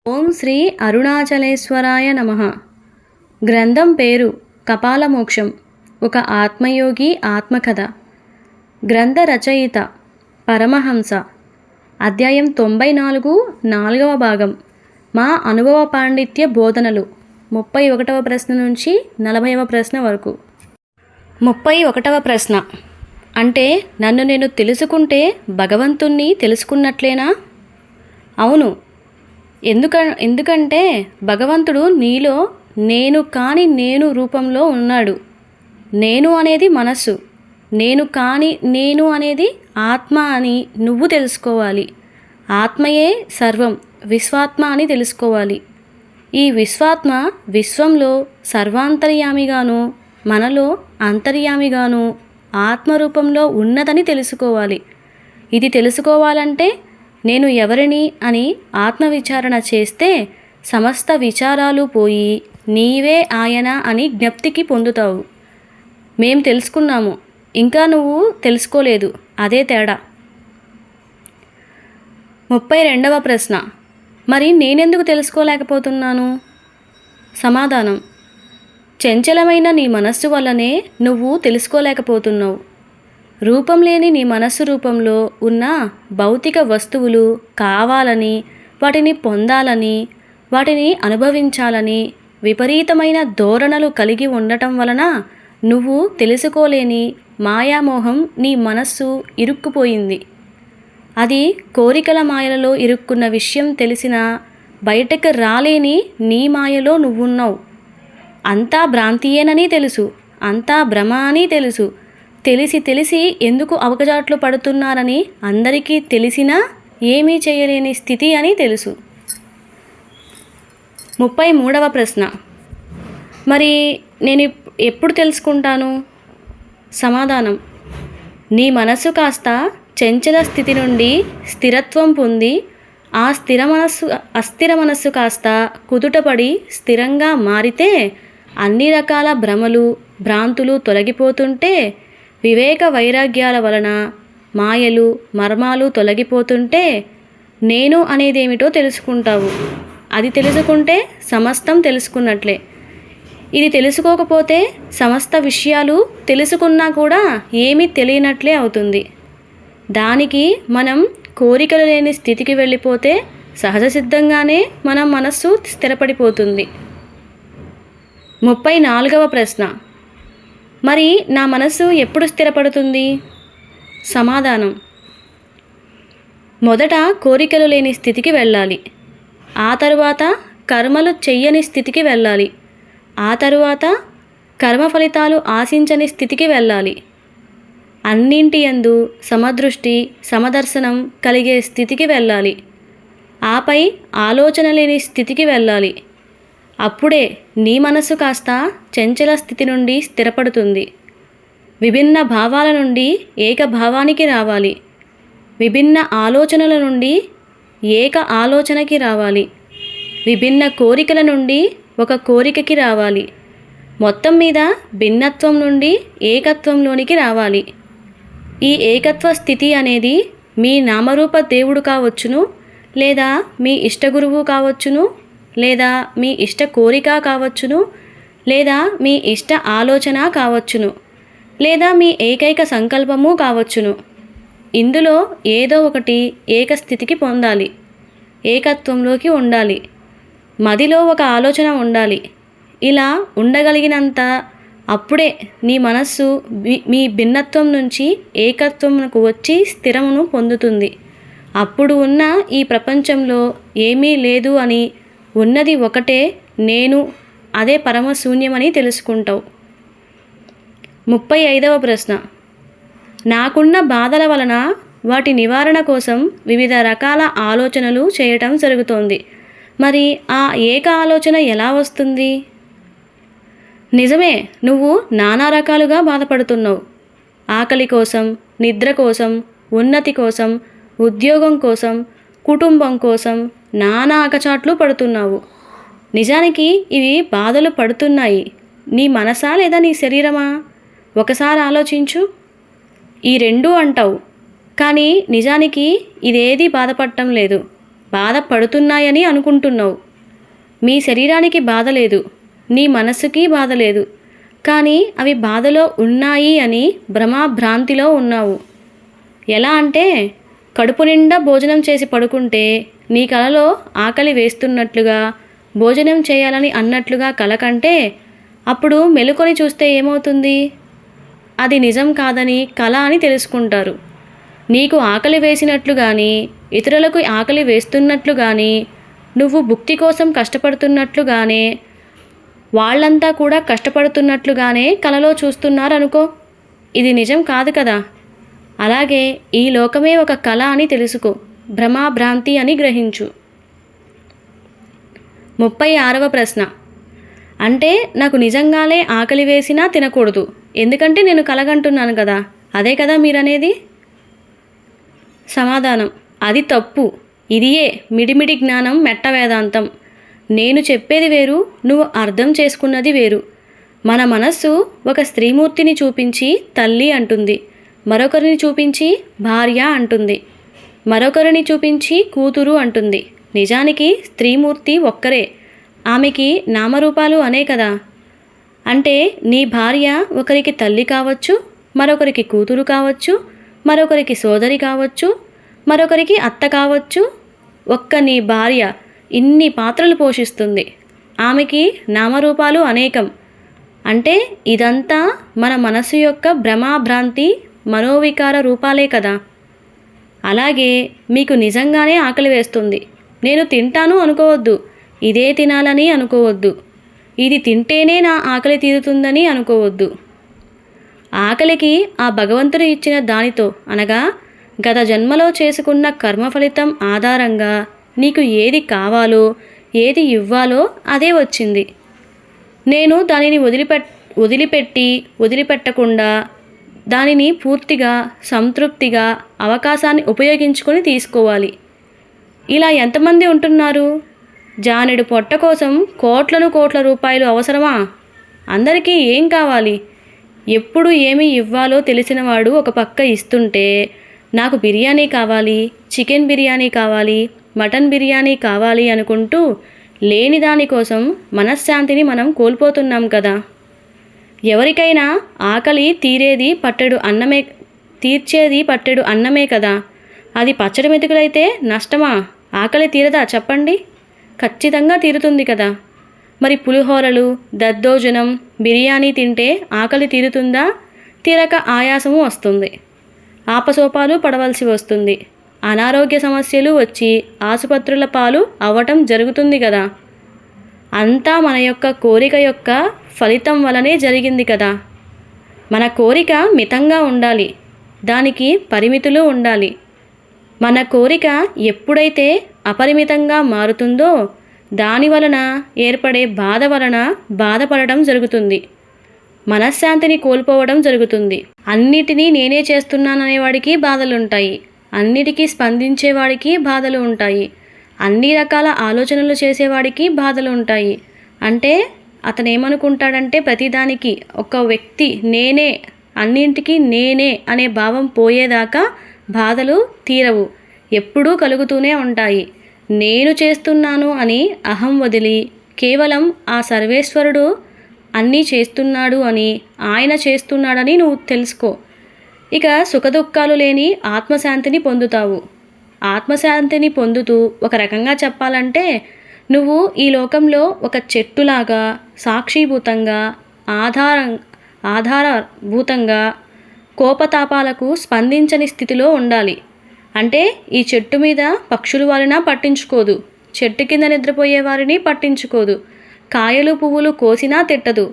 ఓం శ్రీ అరుణాచలేశ్వరాయ నమః. గ్రంథం పేరు కపాలమోక్షం. ఒక ఆత్మయోగి ఆత్మకథ. గ్రంథ రచయిత పరమహంస. అధ్యాయం 94, 4వ భాగం. మా అనుభవ పాండిత్య బోధనలు. 31వ ప్రశ్న నుంచి 40వ ప్రశ్న వరకు. 31వ ప్రశ్న. అంటే నన్ను నేను తెలుసుకుంటే భగవంతుణ్ణి తెలుసుకున్నట్లేనా? అవును. ఎందుకంటే భగవంతుడు నీలో నేను కాని నేను రూపంలో ఉన్నాడు. నేను అనేది మనస్సు, నేను కాని నేను అనేది ఆత్మ అని నువ్వు తెలుసుకోవాలి. ఆత్మయే సర్వం, విశ్వాత్మ అని తెలుసుకోవాలి. ఈ విశ్వాత్మ విశ్వంలో సర్వాంతర్యామిగాను, మనలో అంతర్యామిగాను ఆత్మరూపంలో ఉన్నదని తెలుసుకోవాలి. ఇది తెలుసుకోవాలంటే నేను ఎవరిని అని ఆత్మవిచారణ చేస్తే సమస్త విచారాలు పోయి నీవే ఆయన అని జ్ఞప్తికి పొందుతావు. మేం తెలుసుకున్నాము, ఇంకా నువ్వు తెలుసుకోలేదు, అదే తేడా. 32వ ప్రశ్న. మరి నేనెందుకు తెలుసుకోలేకపోతున్నాను? సమాధానం. చంచలమైన నీ మనస్సు వల్లనే నువ్వు తెలుసుకోలేకపోతున్నావు. రూపం లేని నీ మనస్సు రూపంలో ఉన్న భౌతిక వస్తువులు కావాలని, వాటిని పొందాలని, వాటిని అనుభవించాలని విపరీతమైన ధోరణలు కలిగి ఉండటం వలన నువ్వు తెలుసుకోలేని మాయామోహం నీ మనస్సు ఇరుక్కుపోయింది. అది కోరికల మాయలలో ఇరుక్కున్న విషయం తెలిసినా బయటకు రాలేని నీ మాయలో నువ్వున్నావు. అంతా భ్రాంతియేనని తెలుసు, అంతా భ్రమ అని తెలుసు. తెలిసి ఎందుకు అవకజాట్లు పడుతున్నారని అందరికీ తెలిసినా ఏమీ చేయలేని స్థితి అని తెలుసు. 33వ ప్రశ్న. మరి నేను ఎప్పుడు తెలుసుకుంటాను? సమాధానం. నీ మనస్సు కాస్త చంచల స్థితి నుండి స్థిరత్వం పొంది ఆ అస్థిర మనస్సు కాస్త కుదుటపడి స్థిరంగా మారితే, అన్ని రకాల భ్రమలు భ్రాంతులు తొలగిపోతుంటే, వివేక వైరాగ్యాల వలన మాయలు మర్మాలు తొలగిపోతుంటే నేను అనేదేమిటో తెలుసుకుంటావు. అది తెలుసుకుంటే సమస్తం తెలుసుకున్నట్లే. ఇది తెలుసుకోకపోతే సమస్త విషయాలు తెలుసుకున్నా కూడా ఏమీ తెలియనట్లే అవుతుంది. దానికి మనం కోరికలు లేని స్థితికి వెళ్ళిపోతే సహజ సిద్ధంగానే మన మనస్సు స్థిరపడిపోతుంది. 34వ ప్రశ్న. మరి నా మనస్సు ఎప్పుడు స్థిరపడుతుంది? సమాధానం. మొదట కోరికలు లేని స్థితికి వెళ్ళాలి. ఆ తరువాత కర్మలు చెయ్యని స్థితికి వెళ్ళాలి. ఆ తరువాత కర్మ ఫలితాలు ఆశించని స్థితికి వెళ్ళాలి. అన్నింటి యందు సమదృష్టి సమదర్శనం కలిగే స్థితికి వెళ్ళాలి. ఆపై ఆలోచన లేని స్థితికి వెళ్ళాలి. అప్పుడే నీ మనస్సు కాస్త చంచల స్థితి నుండి స్థిరపడుతుంది. విభిన్న భావాల నుండి ఏకభావానికి రావాలి. విభిన్న ఆలోచనల నుండి ఏక ఆలోచనకి రావాలి. విభిన్న కోరికల నుండి ఒక కోరికకి రావాలి. మొత్తం మీద భిన్నత్వం నుండి ఏకత్వంలోనికి రావాలి. ఈ ఏకత్వ స్థితి అనేది మీ నామరూప దేవుడు కావచ్చును, లేదా మీ ఇష్టగురువు కావచ్చును, లేదా మీ ఇష్ట కోరిక కావచ్చును, లేదా మీ ఇష్ట ఆలోచన కావచ్చును, లేదా మీ ఏకైక సంకల్పము కావచ్చును. ఇందులో ఏదో ఒకటి ఏకస్థితికి పొందాలి, ఏకత్వంలోకి ఉండాలి. మదిలో ఒక ఆలోచన ఉండాలి. ఇలా ఉండగలిగినంత అప్పుడే నీ మనస్సు మీ భిన్నత్వం నుంచి ఏకత్వమునకు వచ్చి స్థిరమును పొందుతుంది. అప్పుడు ఉన్న ఈ ప్రపంచంలో ఏమీ లేదు అని, ఉన్నది ఒకటే నేను, అదే పరమశూన్యమని తెలుసుకుంటావు. 35వ ప్రశ్న. నాకున్న బాధల వలన వాటి నివారణ కోసం వివిధ రకాల ఆలోచనలు చేయటం జరుగుతోంది. మరి ఆ ఏక ఆలోచన ఎలా వస్తుంది? నిజమే, నువ్వు నానా రకాలుగా బాధపడుతున్నావు. ఆకలి కోసం, నిద్ర కోసం, ఉన్నతి కోసం, ఉద్యోగం కోసం, కుటుంబం కోసం నానా అగచాట్లు పడుతున్నావు. నిజానికి ఇవి బాధలు పడుతున్నాయి నీ మనసా లేదా నీ శరీరమా? ఒకసారి ఆలోచించు. ఈ రెండూ అంటావు, కానీ నిజానికి ఇదేదీ బాధపడటం లేదు. బాధపడుతున్నాయని అనుకుంటున్నావు. మీ శరీరానికి బాధ లేదు, నీ మనస్సుకి బాధ లేదు, కానీ అవి బాధలో ఉన్నాయి అని భ్రమాభ్రాంతిలో ఉన్నావు. ఎలా అంటే కడుపు నిండా భోజనం చేసి పడుకుంటే నీ కలలో ఆకలి వేస్తున్నట్లుగా, భోజనం చేయాలని అన్నట్లుగా కల కంటే అప్పుడు మెలుకొని చూస్తే ఏమవుతుంది? అది నిజం కాదని కల అని తెలుసుకుంటారు. నీకు ఆకలి వేసినట్లు కానీ, ఇతరులకు ఆకలి వేస్తున్నట్లు కానీ, నువ్వు భుక్తి కోసం కష్టపడుతున్నట్లుగానే వాళ్ళంతా కూడా కష్టపడుతున్నట్లుగానే కలలో చూస్తున్నారనుకో. ఇది నిజం కాదు కదా. అలాగే ఈ లోకమే ఒక కళ అని తెలుసుకో, భ్రమాభ్రాంతి అని గ్రహించు. 36వ ప్రశ్న. అంటే నాకు నిజంగానే ఆకలి వేసినా తినకూడదు, ఎందుకంటే నేను కలగంటున్నాను కదా, అదే కదా మీరనేది? సమాధానం: అది తప్పు. ఇదియే మిడిమిడి జ్ఞానం, మెట్ట వేదాంతం. నేను చెప్పేది వేరు, నువ్వు అర్థం చేసుకున్నది వేరు. మన మనస్సు ఒక స్త్రీమూర్తిని చూపించి తల్లి అంటుంది, మరొకరిని చూపించి భార్య అంటుంది, మరొకరిని చూపించి కూతురు అంటుంది. నిజానికి స్త్రీమూర్తి ఒక్కరే, ఆమెకి నామరూపాలు అనే కదా. అంటే నీ భార్య ఒకరికి తల్లి కావచ్చు, మరొకరికి కూతురు కావచ్చు, మరొకరికి సోదరి కావచ్చు, మరొకరికి అత్త కావచ్చు. ఒక్క నీ భార్య ఇన్ని పాత్రలు పోషిస్తుంది. ఆమెకి నామరూపాలు అనేకం. అంటే ఇదంతా మన మనసు యొక్క భ్రమాభ్రాంతి, మనోవికార రూపాలే కదా. అలాగే మీకు నిజంగానే ఆకలి వేస్తుంది, నేను తింటాను అనుకోవద్దు, ఇదే తినాలని అనుకోవద్దు, ఇది తింటేనే నా ఆకలి తీరుతుందని అనుకోవద్దు. ఆకలికి ఆ భగవంతుడు ఇచ్చిన దానితో, అనగా గత జన్మలో చేసుకున్న కర్మ ఫలితం ఆధారంగా నీకు ఏది కావాలో, ఏది ఇవ్వాలో అదే వచ్చింది. నేను దానిని వదిలిపెట్టకుండా దానిని పూర్తిగా సంతృప్తిగా అవకాశాన్ని ఉపయోగించుకొని తీసుకోవాలి. ఇలా ఎంతమంది ఉంటున్నారు? జానెడు పొట్ట కోసం కోట్ల రూపాయలు అవసరమా? అందరికీ ఏం కావాలి? ఎప్పుడు ఏమి ఇవ్వాలో తెలిసినవాడు ఒక పక్క ఇస్తుంటే, నాకు బిర్యానీ కావాలి, చికెన్ బిర్యానీ కావాలి, మటన్ బిర్యానీ కావాలి అనుకుంటూ లేని దానికోసం మనశ్శాంతిని మనం కోల్పోతున్నాం కదా. ఎవరికైనా ఆకలి తీర్చేది పట్టెడు అన్నమే కదా. అది పచ్చడి మెతుకులైతే నష్టమా? ఆకలి తీరదా చెప్పండి? ఖచ్చితంగా తీరుతుంది కదా. మరి పులిహోరలు, దద్దోజనం, బిర్యానీ తింటే ఆకలి తీరుతుందా? తీరక ఆయాసము వస్తుంది, ఆపసోపాలు పడవలసి వస్తుంది, అనారోగ్య సమస్యలు వచ్చి ఆసుపత్రుల పాలు అవ్వటం జరుగుతుంది కదా. అంతా మన యొక్క కోరిక యొక్క ఫలితం వలనే జరిగింది కదా. మన కోరిక మితంగా ఉండాలి, దానికి పరిమితులు ఉండాలి. మన కోరిక ఎప్పుడైతే అపరిమితంగా మారుతుందో దాని వలన ఏర్పడే బాధ వలన బాధపడటం జరుగుతుంది, మనశ్శాంతిని కోల్పోవడం జరుగుతుంది. అన్నిటినీ నేనే చేస్తున్నాననేవాడికి బాధలుంటాయి, అన్నిటికీ స్పందించేవాడికి బాధలు ఉంటాయి, అన్ని రకాల ఆలోచనలు చేసేవాడికి బాధలు ఉంటాయి. అంటే అతను ఏమనుకుంటాడంటే ప్రతిదానికి ఒక వ్యక్తి నేనే, అన్నింటికీ నేనే అనే భావం పోయేదాకా బాధలు తీరవు, ఎప్పుడూ కలుగుతూనే ఉంటాయి. నేను చేస్తున్నాను అని అహం వదిలి కేవలం ఆ సర్వేశ్వరుడు అన్నీ చేస్తున్నాడు అని, ఆయన చేస్తున్నాడని నువ్వు తెలుసుకో. ఇక సుఖదుఖాలు లేని ఆత్మశాంతిని పొందుతావు. ఆత్మశాంతిని పొందుతూ ఒక రకంగా చెప్పాలంటే నువ్వు ఈ లోకంలో ఒక చెట్టులాగా సాక్షిభూతంగా, ఆధారభూతంగా, కోపతాపాలకు స్పందించని స్థితిలో ఉండాలి. అంటే ఈ చెట్టు మీద పక్షులు వారినా పట్టించుకోదు, చెట్టు కింద నిద్రపోయే వారిని పట్టించుకోదు, కాయలు పువ్వులు కోసినా తిట్టదు,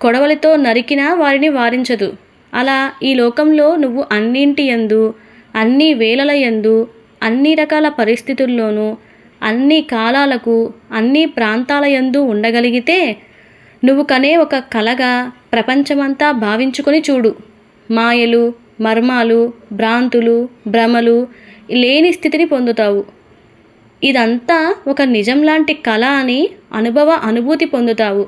కొడవలితో నరికినా వారిని వారించదు. అలా ఈ లోకంలో నువ్వు అన్నింటి యందు, అన్ని వేళల యందు, అన్ని రకాల పరిస్థితుల్లోనూ, అన్ని కాలాలకు, అన్ని ప్రాంతాల యందు ఉండగలిగితే నువ్వు కనే ఒక కలగా ప్రపంచమంతా భావించుకొని చూడు. మాయలు, మర్మాలు, భ్రాంతులు, భ్రమలు లేని స్థితిని పొందుతావు. ఇదంతా ఒక నిజం లాంటి కళ అని అనుభూతి పొందుతావు.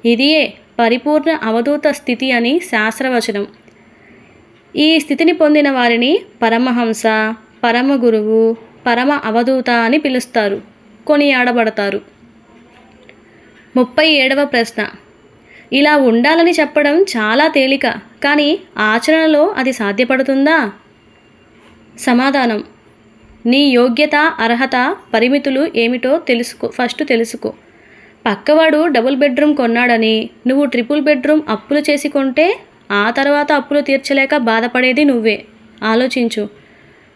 ఇదియే పరిపూర్ణ అవధూత స్థితి అని శాస్త్రవచనం. ఈ స్థితిని పొందిన వారిని పరమహంస, పరమ గురువు, పరమ అవధూత అని పిలుస్తారు, కొనియాడబడతారు. 37వ ప్రశ్న. ఇలా ఉండాలని చెప్పడం చాలా తేలిక, కానీ ఆచరణలో అది సాధ్యపడుతుందా? సమాధానం: నీ యోగ్యత, అర్హత, పరిమితులు ఏమిటో ఫస్ట్ తెలుసుకో. పక్కవాడు డబుల్ బెడ్రూమ్ కొన్నాడని నువ్వు ట్రిపుల్ బెడ్రూమ్ అప్పులు చేసి కొంటే ఆ తర్వాత అప్పులు తీర్చలేక బాధపడేది నువ్వే. ఆలోచించు.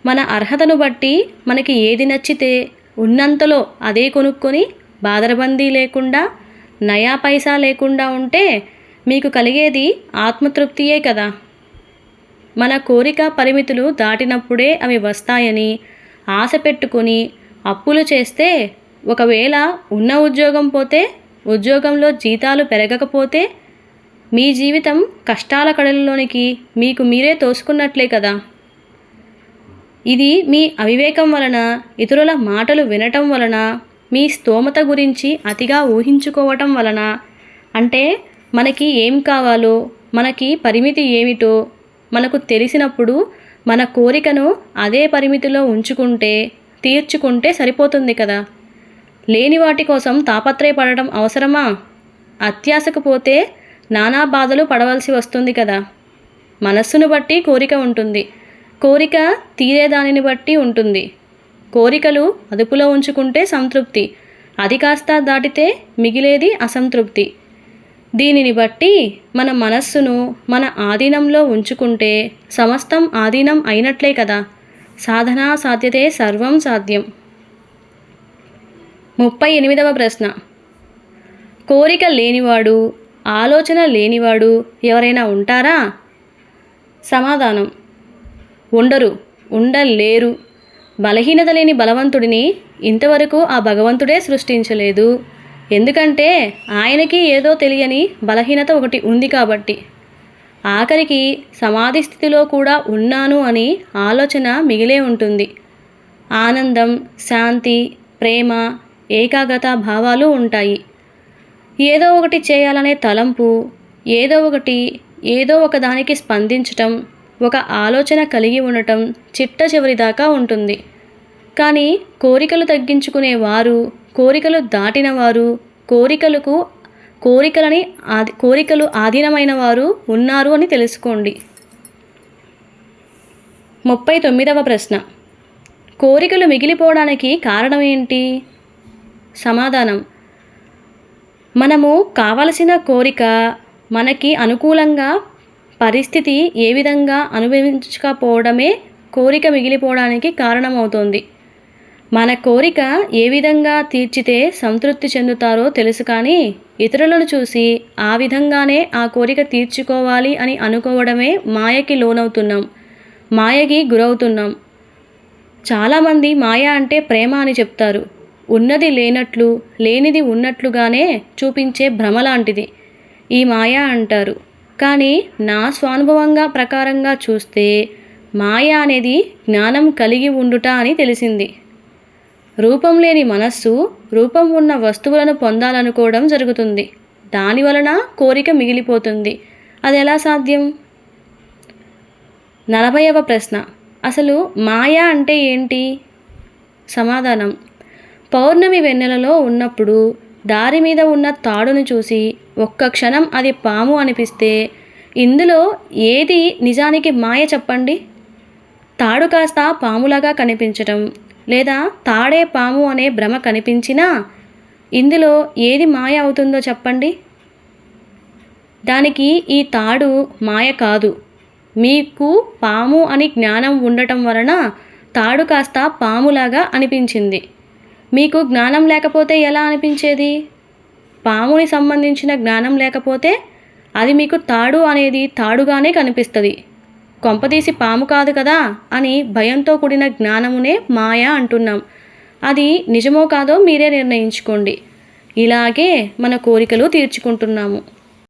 మన అర్హతను బట్టి మనకి ఏది నచ్చితే ఉన్నంతలో అదే కొనుక్కొని బాదరబందీ లేకుండా, నయా పైసా లేకుండా ఉంటే మీకు కలిగేది ఆత్మతృప్తియే కదా. మన కోరిక పరిమితులు దాటినప్పుడే అవి వస్తాయని ఆశ పెట్టుకొని అప్పులు చేస్తే, ఒకవేళ ఉన్న ఉద్యోగం పోతే, ఉద్యోగంలో జీతాలు పెరగకపోతే మీ జీవితం కష్టాల కడలలోనికి మీకు మీరే తోసుకున్నట్లే కదా. ఇది మీ అవివేకం వలన, ఇతరుల మాటలు వినటం వలన, మీ స్తోమత గురించి అతిగా ఊహించుకోవటం వలన. అంటే మనకి ఏం కావాలో, మనకి పరిమితి ఏమిటో మనకు తెలిసినప్పుడు మన కోరికను అదే పరిమితిలో ఉంచుకుంటే, తీర్చుకుంటే సరిపోతుంది కదా. లేని వాటి కోసం తాపత్రయపడటం అవసరమా? అత్యాశకు పోతే నానా బాధలు పడవలసి వస్తుంది కదా. మనస్సును బట్టి కోరిక ఉంటుంది, కోరిక తీరేదానిని బట్టి ఉంటుంది. కోరికలు అదుపులో ఉంచుకుంటే సంతృప్తి, అది కాస్త దాటితే మిగిలేది అసంతృప్తి. దీనిని బట్టి మన మనస్సును మన ఆధీనంలో ఉంచుకుంటే సమస్తం ఆధీనం అయినట్లే కదా. సాధనా సాధ్యతే సర్వం సాధ్యం. 38వ ప్రశ్న. కోరిక లేనివాడు, ఆలోచన లేనివాడు ఎవరైనా ఉంటారా? సమాధానం: ఉండరు, ఉండలేరు. బలహీనత లేని బలవంతుడిని ఇంతవరకు ఆ భగవంతుడే సృష్టించలేదు. ఎందుకంటే ఆయనకి ఏదో తెలియని బలహీనత ఒకటి ఉంది కాబట్టి. ఆఖరికి సమాధి స్థితిలో కూడా ఉన్నాను అని ఆలోచన మిగిలే ఉంటుంది. ఆనందం, శాంతి, ప్రేమ, ఏకాగ్రత భావాలు ఉంటాయి. ఏదో ఒకటి చేయాలనే తలంపు, ఏదో ఒక దానికి స్పందించటం, ఒక ఆలోచన కలిగి ఉండటం చిట్ట చివరిదాకా ఉంటుంది. కానీ కోరికలు తగ్గించుకునేవారు, కోరికలు దాటినవారు, కోరికలు ఆధీనమైన వారు ఉన్నారు అని తెలుసుకోండి. 39వ ప్రశ్న. కోరికలు మిగిలిపోవడానికి కారణం ఏంటి? సమాధానం: మనము కావలసిన కోరిక మనకి అనుకూలంగా పరిస్థితి ఏ విధంగా అనుభవించకపోవడమే కోరిక మిగిలిపోవడానికి కారణమవుతోంది. మన కోరిక ఏ విధంగా తీర్చితే సంతృప్తి చెందుతారో తెలుసు, కానీ ఇతరులను చూసి ఆ విధంగానే ఆ కోరిక తీర్చుకోవాలి అని అనుకోవడమే మాయకి లోనవుతున్నాం, మాయకి గురవుతున్నాం. చాలామంది మాయ అంటే ప్రేమ అని చెప్తారు. ఉన్నది లేనట్లు, లేనిది ఉన్నట్లుగానే చూపించే భ్రమలాంటిది ఈ మాయ అంటారు. కానీ నా స్వానుభవంగా ప్రకారంగా చూస్తే మాయ అనేది జ్ఞానం కలిగి ఉండుట అని తెలిసింది. రూపం లేని మనస్సు రూపం ఉన్న వస్తువులను పొందాలనుకోవడం జరుగుతుంది. దానివలన కోరిక మిగిలిపోతుంది. అది ఎలా సాధ్యం? 40వ ప్రశ్న. అసలు మాయ అంటే ఏంటి? సమాధానం: పౌర్ణమి వెన్నెలలో ఉన్నప్పుడు దారి మీద ఉన్న తాడును చూసి ఒక్క క్షణం అది పాము అనిపిస్తే ఇందులో ఏది నిజానికి మాయ చెప్పండి? తాడు కాస్త పాములాగా కనిపించటం, లేదా తాడే పాము అనే భ్రమ కనిపించినా ఇందులో ఏది మాయ అవుతుందో చెప్పండి? దానికి ఈ తాడు మాయ కాదు. మీకు పాము అని జ్ఞానం ఉండటం వలన తాడు కాస్త పాములాగా అనిపించింది. మీకు జ్ఞానం లేకపోతే ఎలా అనిపించేది? పాముని సంబంధించిన జ్ఞానం లేకపోతే అది మీకు తాడు అనేది తాడుగానే కనిపిస్తుంది. కొంపదీసి పాము కాదు కదా అని భయంతో కూడిన జ్ఞానమునే మాయ అంటున్నాం. అది నిజమో కాదో మీరే నిర్ణయించుకోండి. ఇలాగే మన కోరికలు తీర్చుకుంటున్నాము.